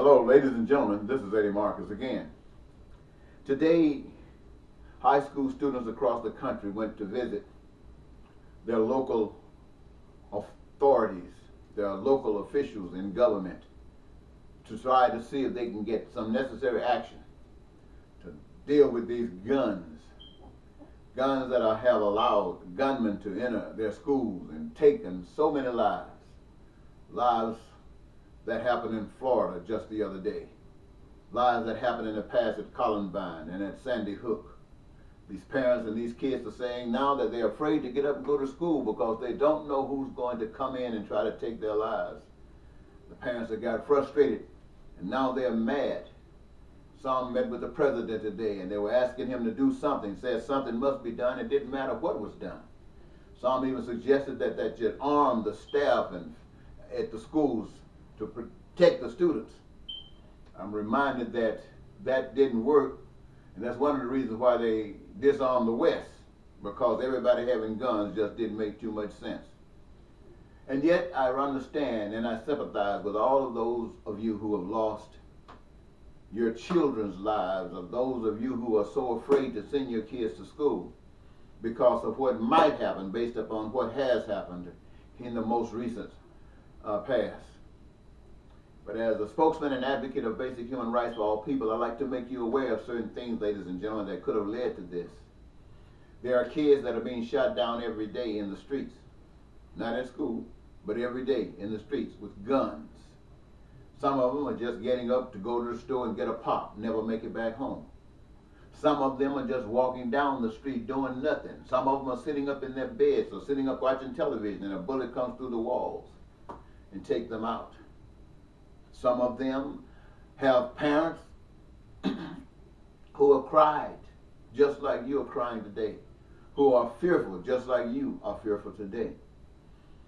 Hello, ladies and gentlemen, this is Eddie Marcus again. Today, high school students across the country went to visit their local authorities, their local officials in government, to try to see if they can get some necessary action to deal with these guns that have allowed gunmen to enter their schools and taken so many lives that happened in Florida just the other day, lives that happened in the past at Columbine and at Sandy Hook. These parents and these kids are saying now that they're afraid to get up and go to school because they don't know who's going to come in and try to take their lives. The parents have got frustrated and now they're mad. Some met with the president today and they were asking him to do something, said something must be done. It didn't matter what was done. Some even suggested that you'd arm the staff at the schools to protect the students. I'm reminded that didn't work, and that's one of the reasons why they disarmed the West, because everybody having guns just didn't make too much sense. And yet I understand and I sympathize with all of those of you who have lost your children's lives, of those of you who are so afraid to send your kids to school because of what might happen based upon what has happened in the most recent past. But as a spokesman and advocate of basic human rights for all people, I'd like to make you aware of certain things, ladies and gentlemen, that could have led to this. There are kids that are being shot down every day in the streets, not at school, but every day in the streets with guns. Some of them are just getting up to go to the store and get a pop, never make it back home. Some of them are just walking down the street doing nothing. Some of them are sitting up in their beds or sitting up watching television and a bullet comes through the walls and take them out. Some of them have parents who have cried just like you are crying today, who are fearful just like you are fearful today.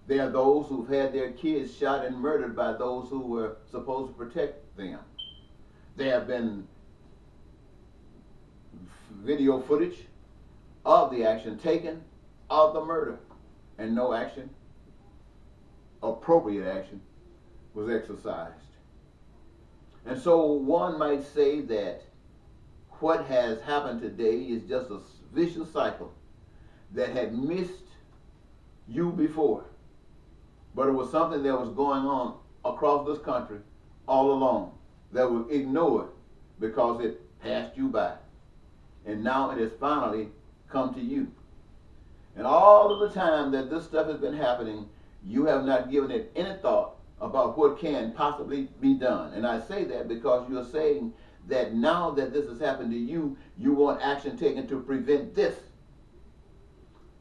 There are those who've had their kids shot and murdered by those who were supposed to protect them. There have been video footage of the action taken of the murder, and no action, appropriate action, was exercised. And so one might say that what has happened today is just a vicious cycle that had missed you before. But it was something that was going on across this country all along that was ignored because it passed you by. And now it has finally come to you. And all of the time that this stuff has been happening, you have not given it any thought about what can possibly be done. And I say that because you're saying that now that this has happened to you, you want action taken to prevent this.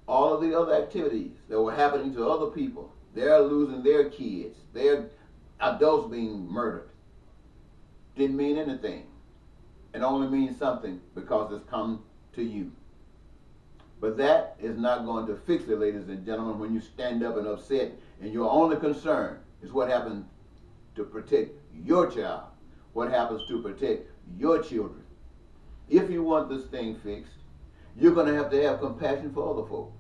All of the other activities that were happening to other people, they're losing their kids, their adults being murdered, didn't mean anything. It only means something because it's come to you. But that is not going to fix it, ladies and gentlemen, when you stand up and upset and your only concern is what happens to protect your child, what happens to protect your children. If you want this thing fixed, you're going to have compassion for other folk.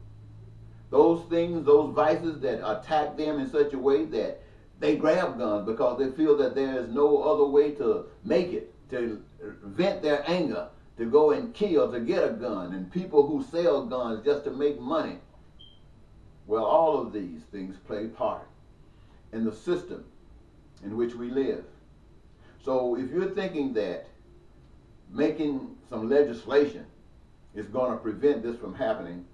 Those things, those vices that attack them in such a way that they grab guns because they feel that there is no other way to make it, to vent their anger, to go and kill, to get a gun, and people who sell guns just to make money. Well, all of these things play part in the system in which we live. So if you're thinking that making some legislation is going to prevent this from happening,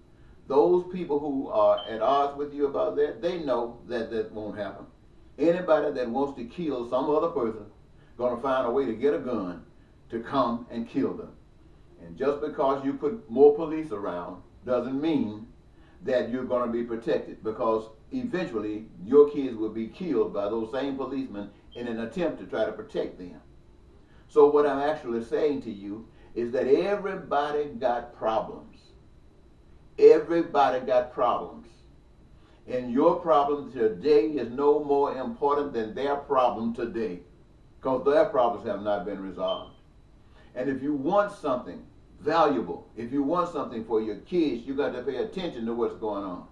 those people who are at odds with you about that, they know that that won't happen. Anybody that wants to kill some other person is going to find a way to get a gun to come and kill them. And just because you put more police around doesn't mean that you're going to be protected, because eventually your kids will be killed by those same policemen in an attempt to try to protect them. So what I'm actually saying to you is that everybody got problems. Everybody got problems. And your problem today is no more important than their problem today, because their problems have not been resolved. And if you want something valuable, if you want something for your kids, you got to pay attention to what's going on.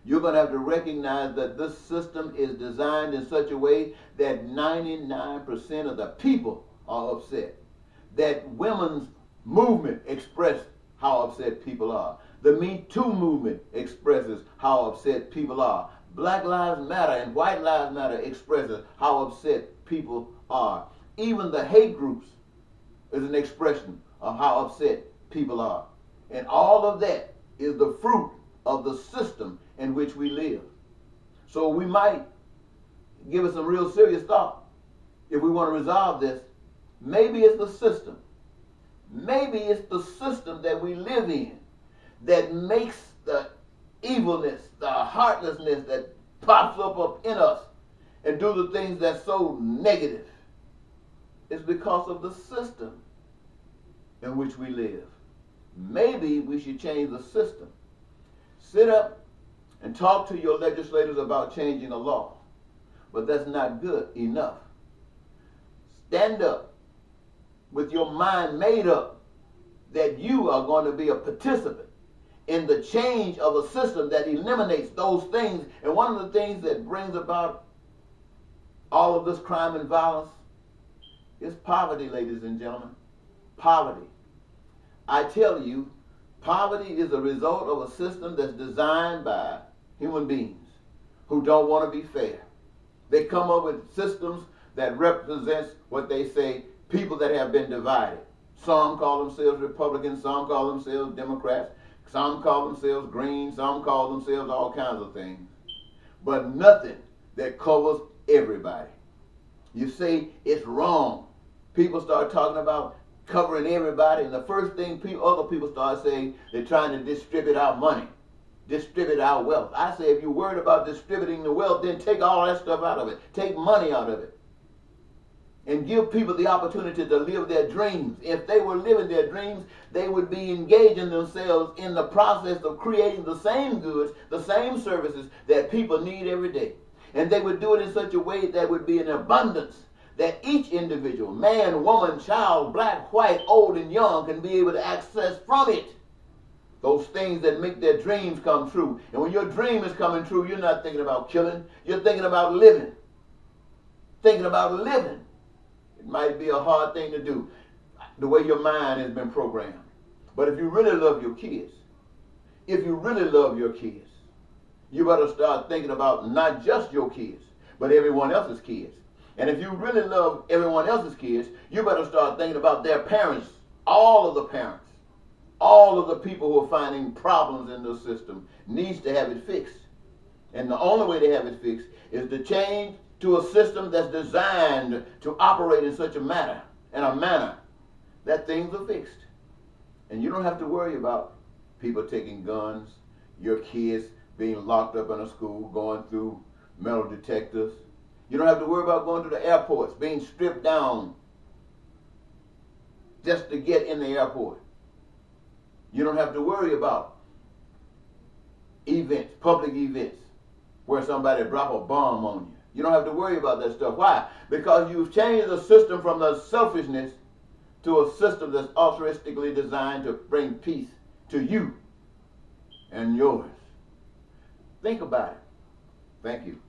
you're going to have to recognize that this system is designed in such a way that 99% of the people are upset. That women's movement expresses how upset people are. The Me Too movement expresses how upset people are. Black Lives Matter and White Lives Matter expresses how upset people are. Even the hate groups is an expression of how upset people are. And all of that is the fruit of the system in which we live. So we might give it some real serious thought if we want to resolve this. Maybe it's the system. Maybe it's the system that we live in that makes the evilness, the heartlessness that pops up in us and do the things that's so negative. It's because of the system in which we live. Maybe we should change the system. Sit up and talk to your legislators about changing a law. But that's not good enough. Stand up with your mind made up that you are going to be a participant in the change of a system that eliminates those things. And one of the things that brings about all of this crime and violence is poverty, ladies and gentlemen. Poverty. I tell you, poverty is a result of a system that's designed by human beings who don't want to be fair. They come up with systems that represents what they say, people that have been divided. Some call themselves Republicans, some call themselves Democrats, some call themselves Green, some call themselves all kinds of things. But nothing that covers everybody. You say it's wrong. People start talking about covering everybody, and the first thing other people start saying, they're trying to distribute our money, distribute our wealth. I say, if you're worried about distributing the wealth, then take all that stuff out of it. Take money out of it. And give people the opportunity to live their dreams. If they were living their dreams, they would be engaging themselves in the process of creating the same goods, the same services that people need every day. And they would do it in such a way that would be in abundance, that each individual, man, woman, child, black, white, old, and young, can be able to access from it those things that make their dreams come true. And when your dream is coming true, you're not thinking about killing. You're thinking about living. Thinking about living. It might be a hard thing to do, the way your mind has been programmed. But if you really love your kids, you better start thinking about not just your kids, but everyone else's kids. And if you really love everyone else's kids, you better start thinking about their parents, all of the parents, all of the people who are finding problems in the system needs to have it fixed. And the only way to have it fixed is to change to a system that's designed to operate in such a manner that things are fixed. And you don't have to worry about people taking guns, your kids being locked up in a school, going through metal detectors. You don't have to worry about going to the airports, being stripped down just to get in the airport. You don't have to worry about events, public events, where somebody drop a bomb on you. You don't have to worry about that stuff. Why? Because you've changed the system from the selfishness to a system that's altruistically designed to bring peace to you and yours. Think about it. Thank you.